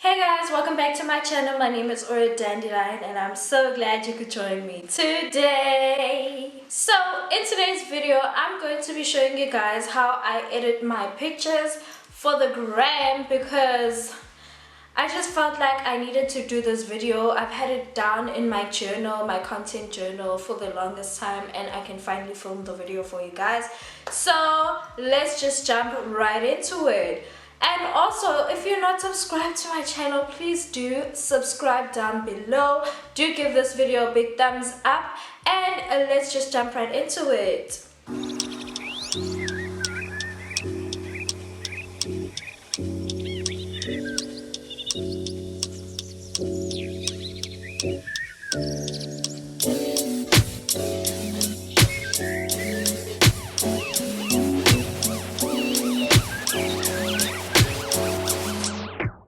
Hey guys, welcome back to my channel. My name is Dandelion and I'm so glad you could join me today. So in today's video, I'm going to be showing you guys how I edit my pictures for the gram because I just felt like I needed to do this video. I've had it down in my journal, my content journal for the longest time, and I can finally film the video for you guys. So let's just jump right into it. And also, if you're not subscribed to my channel, please do subscribe down below. Do give this video a big thumbs up, and let's just jump right into it.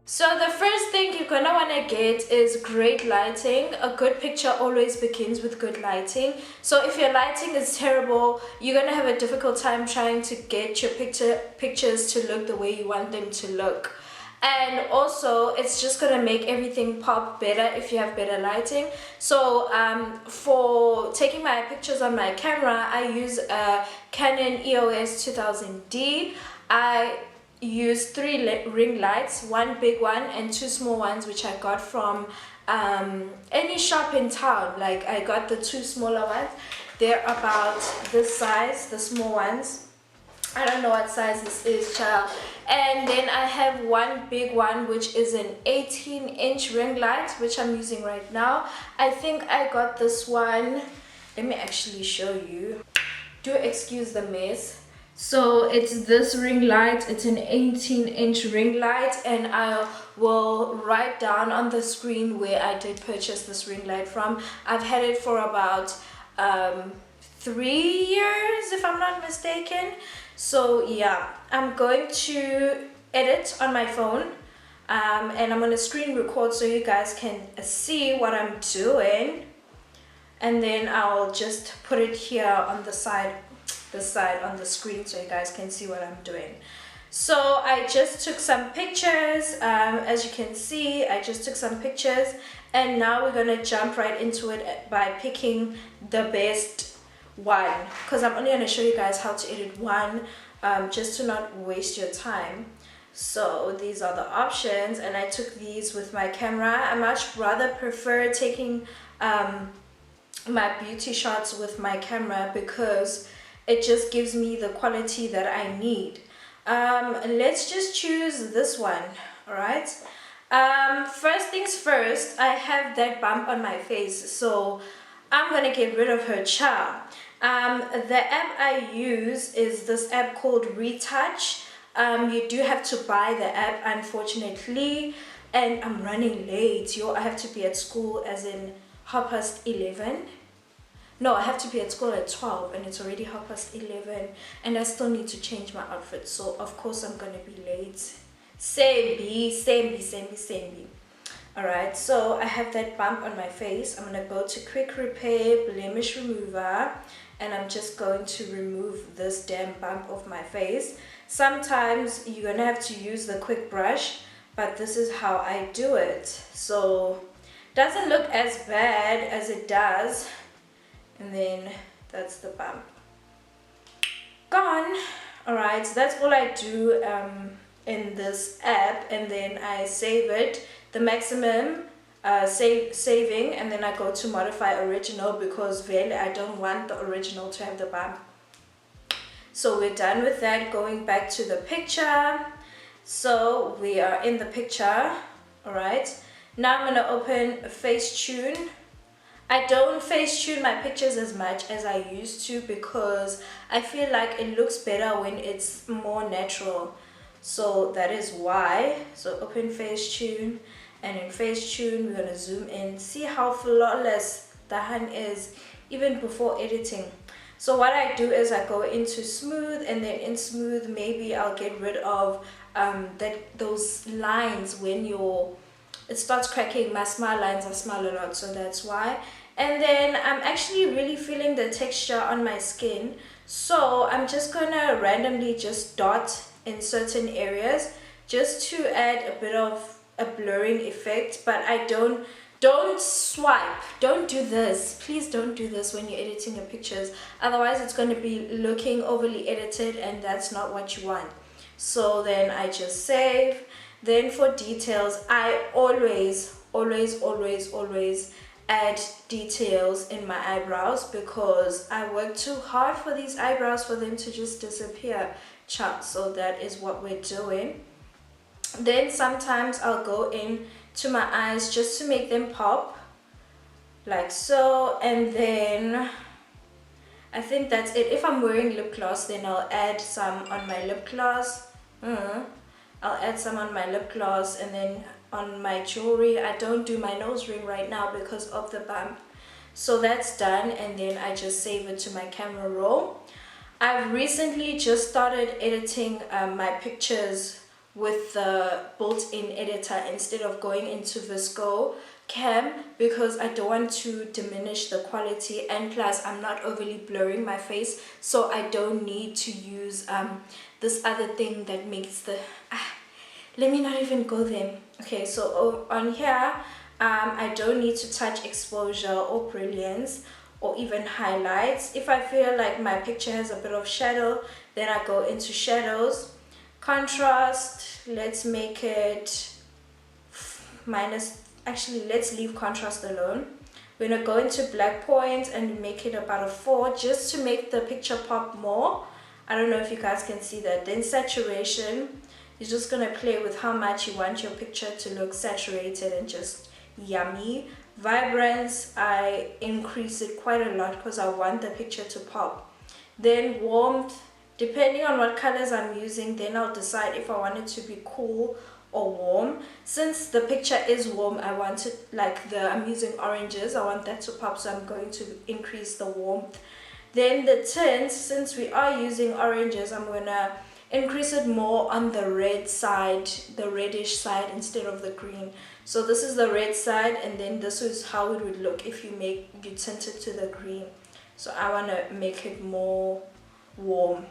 So the first thing you're gonna wanna get is great lighting. A good picture always begins with good lighting. So if your lighting is terrible, you're gonna have a difficult time trying to get your pictures to look the way you want them to look. And also, it's just gonna make everything pop better if you have better lighting. So for taking my pictures on my camera, I use a Canon EOS 2000D. I use 3 ring lights, 1 big one and 2 small ones, which I got from any shop in town. Like, I got the 2 smaller ones. They're about this size, the small ones. I don't know what size this is, child. And then I have 1 big one, which is an 18-inch ring light, which I'm using right now. I think I got this one. Let me actually show you. Do excuse the mess. So it's this ring light. It's an 18-inch ring light, and I will write down on the screen where I did purchase this ring light from. I've had it for about 3 years, if I'm not mistaken. So yeah, I'm going to edit on my phone, and I'm going to screen record so you guys can see what I'm doing, and then I'll just put it here on the side, on the screen, so you guys can see what I'm doing. So I just took some pictures. As you can see, I just took some pictures, and now we're gonna jump right into it by picking the best one, because I'm only gonna show you guys how to edit one, just to not waste your time. So these are the options, and I took these with my camera. I much rather prefer taking my beauty shots with my camera because it just gives me the quality that I need. Let's just choose this one. All right. First things first, I have that bump on my face, so I'm gonna get rid of her charm. The app I use is this app called Retouch. You do have to buy the app, unfortunately, and I'm running late. I have to be at school as in 11:30. No, I have to be at school at 12, and it's already 11:30, and I still need to change my outfit, so of course I'm gonna be late. Same B. Alright, so I have that bump on my face. I'm gonna go to quick repair, blemish remover, and I'm just going to remove this damn bump off my face. Sometimes you're gonna have to use the quick brush, but this is how I do it. So doesn't look as bad as it does. And then that's the bump gone. All right, so that's all I do in this app, and then I save it, the maximum saving, and then I go to modify original because really I don't want the original to have the bump. So we're done with that. Going back to the picture, so we are in the picture. All right, now I'm gonna open Facetune. I don't face tune my pictures as much as I used to because I feel like it looks better when it's more natural. So that is why. So open Facetune, and in Facetune we're gonna zoom in, see how flawless the hand is even before editing. So what I do is I go into smooth, and then in smooth maybe I'll get rid of those lines when it starts cracking. My smile lines, I smile a lot, so that's why. And then I'm actually really feeling the texture on my skin, so I'm just gonna randomly just dot in certain areas just to add a bit of a blurring effect, but I don't swipe, don't do this, please don't do this when you're editing your pictures, otherwise it's going to be looking overly edited and that's not what you want. So then I just save. Then for details, I always add details in my eyebrows because I work too hard for these eyebrows for them to just disappear, chat. So that is what we're doing. Then sometimes I'll go in to my eyes just to make them pop, like so, and then I think that's it. If I'm wearing lip gloss, then I'll add some on my lip gloss. I'll add some on my lip gloss, and then on my jewelry. I don't do my nose ring right now because of the bump. So that's done, and then I just save it to my camera roll. I've recently just started editing my pictures with the built-in editor instead of going into Visco Cam because I don't want to diminish the quality, and plus I'm not overly blurring my face, so I don't need to use this other thing that makes the let me not even go there. Okay, so on here I don't need to touch exposure or brilliance or even highlights. If I feel like my picture has a bit of shadow, then I go into shadows. Contrast, let's make it minus, actually let's leave contrast alone. We're gonna go into black point and make it about a 4 just to make the picture pop more. I don't know if you guys can see that. Then saturation, you're just gonna play with how much you want your picture to look saturated and just yummy. Vibrance, I increase it quite a lot because I want the picture to pop. Then warmth, depending on what colors I'm using, then I'll decide if I want it to be cool or warm. Since the picture is warm, I want it like I'm using oranges, I want that to pop, so I'm going to increase the warmth. Then the tints, since we are using oranges, I'm gonna increase it more on the red side, the reddish side instead of the green. So this is the red side, and then this is how it would look if you tint it to the green. So I want to make it more warm.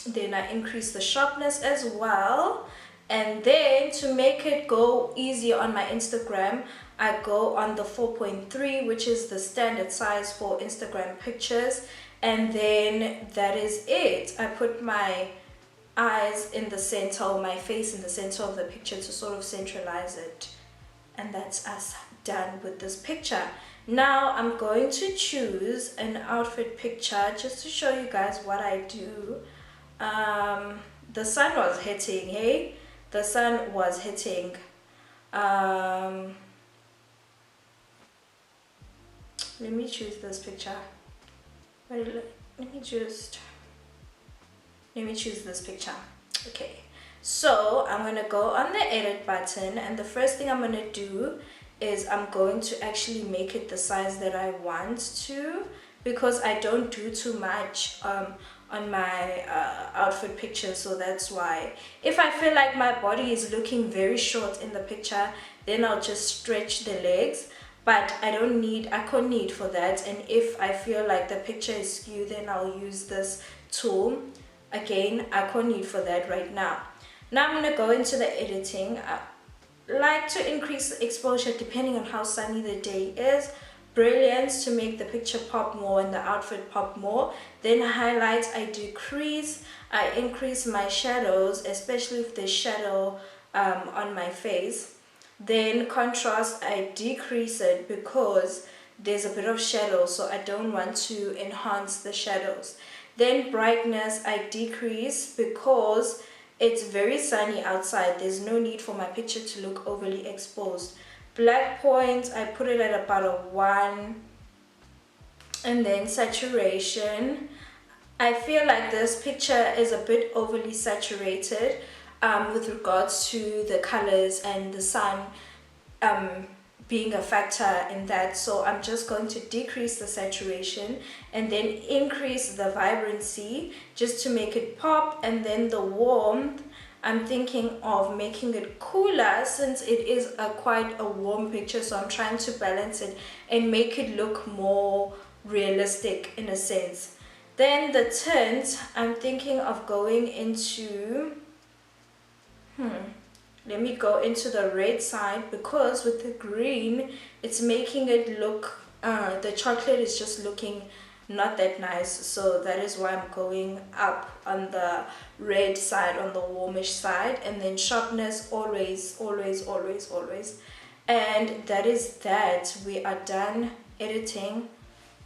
Then I increase the sharpness as well, and then to make it go easier on my Instagram, I go on the 4.3, which is the standard size for Instagram pictures, and then that is it. I put my eyes in the center, or my face in the center of the picture to sort of centralize it, and that's us done with this picture. Now I'm going to choose an outfit picture just to show you guys what I do. The sun was hitting, hey, the sun was hitting. Let me choose this picture. Let me choose this picture. Okay, so I'm gonna go on the edit button, and the first thing I'm gonna do is I'm going to actually make it the size that I want to, because I don't do too much on my outfit picture. So that's why if I feel like my body is looking very short in the picture, then I'll just stretch the legs, but I can't need for that. And if I feel like the picture is skewed, then I'll use this tool. Again, I can't need for that right now. Now I'm going to go into the editing. I like to increase the exposure depending on how sunny the day is. Brilliance to make the picture pop more and the outfit pop more. Then highlights, I decrease. I increase my shadows, especially if there's shadow on my face. Then contrast, I decrease it because there's a bit of shadow, so I don't want to enhance the shadows. Then brightness, I decrease because it's very sunny outside. There's no need for my picture to look overly exposed. Black point, I put it at about a 1. And then saturation, I feel like this picture is a bit overly saturated with regards to the colors and the sun being a factor in that. So I'm just going to decrease the saturation and then increase the vibrancy just to make it pop. And then the warmth, I'm thinking of making it cooler since it is quite a warm picture, so I'm trying to balance it and make it look more realistic in a sense. Then the tint, I'm thinking of going into let me go into the red side, because with the green it's making it look the chocolate is just looking not that nice. So that is why I'm going up on the red side, on the warmish side, and then sharpness always. And that is that. We are done editing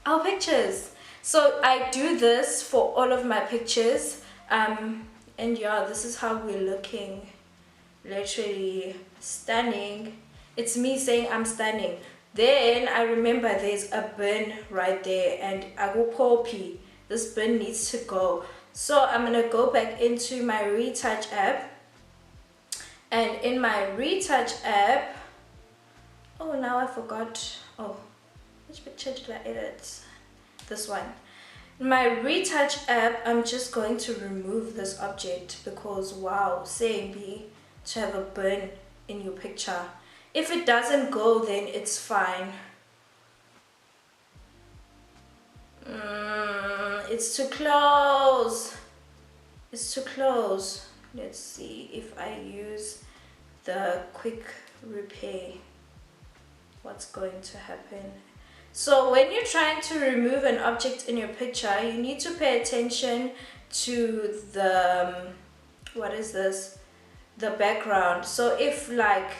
our pictures. So I do this for all of my pictures, and yeah, this is how we're looking. Literally stunning. It's me saying I'm stunning. Then I remember there's a bin right there, and I go copy. This bin needs to go. So I'm gonna go back into my retouch app, and in my retouch app, oh, now I forgot. Oh, which picture did I edit? This one. In my retouch app, I'm just going to remove this object, because wow, saying be to have a burn in your picture. If it doesn't go, then it's fine. It's too close. It's too close. Let's see if I use the quick repair, what's going to happen. So when you're trying to remove an object in your picture, you need to pay attention to the what is this, the background. So if like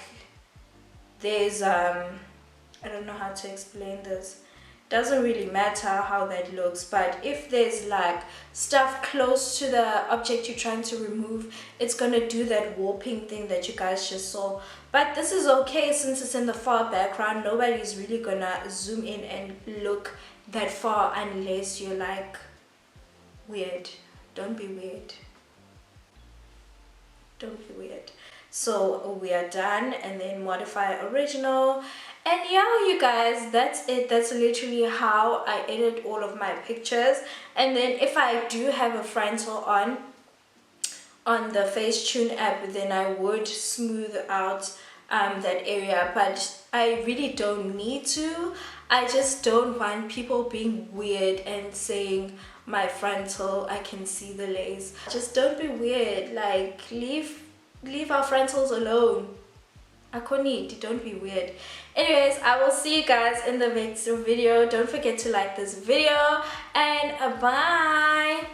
there's I don't know how to explain this, doesn't really matter how that looks, but if there's like stuff close to the object you're trying to remove, it's gonna do that warping thing that you guys just saw. But this is okay, since it's in the far background, nobody's really gonna zoom in and look that far unless you're like weird. Don't be weird. Don't be weird. So we are done, and then modify original. And yeah, you guys, that's it. That's literally how I edit all of my pictures. And then if I do have a frontal on the Facetune app, then I would smooth out that area, but I really don't need to. I just don't want people being weird and saying my frontal, I can see the lace. Just don't be weird. Like, leave our frontals alone. Akoniti, don't be weird. Anyways, I will see you guys in the next video. Don't forget to like this video, and bye.